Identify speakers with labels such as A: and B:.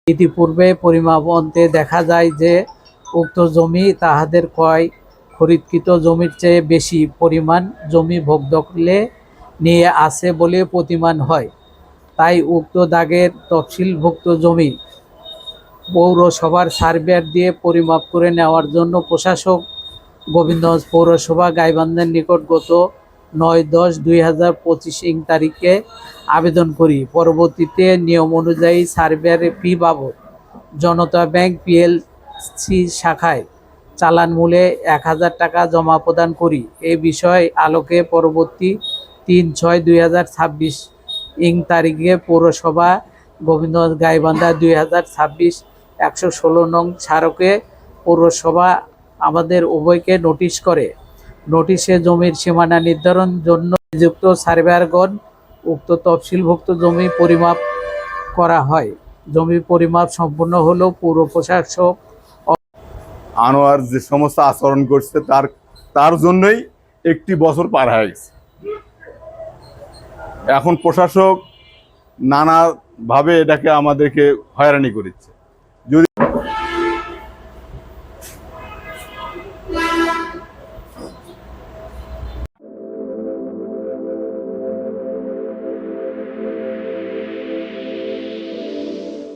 A: ইতিপূর্বে পরিমাপ অন্তে দেখা যায় যে উক্ত জমি তাহাদের খরিদকৃত জমির চেয়ে বেশি পরিমাণ জমি ভোগ দখলে নিয়ে আছে বলে প্রতীয়মান হয়। তাই উক্ত দাগের তফসিলভুক্ত জমি পৌরসভার সার্ভেয়ার দিয়ে পরিমাপ করে নেওয়ার জন্য প্রশাসক গোবিন্দগঞ্জ পৌরসভা গাইবান্ধার নিকট গত 9/10/2025 তারিখে আবেদন করি। পরবর্তীতে নিয়ম অনুযায়ী সার্ভেয়ারের ফি বাবদ জনতা ব্যাংক পিএলসি শাখায় চালান মূল্যে 1000 টাকা জমা প্রদান করি। এ বিষয় আলোকে পরবর্তী 3/6/2026 তারিখে পৌরসভা গোবিন্দগঞ্জ গাইবান্ধা 2026 116 নং স্মারকে পৌরসভা আমাদের উভয়কে নোটিশ করে। নোটিশে জমির সীমানা নির্ধারণ জন্য নিযুক্ত সার্ভেয়ারগণ উক্ত তফসিলভুক্ত জমি পরিমাপ করা হয়। জমি পরিমাপ সম্পূর্ণ হলেও পৌর প্রশাসক
B: আনোয়ার যে সমস্ত আচরণ করছে তার জন্যই 1 বছর পার হয়ে গেছে। এখন প্রশাসক নানাভাবে এটাকে আমাদেরকে হয়রানি করেছে। যদি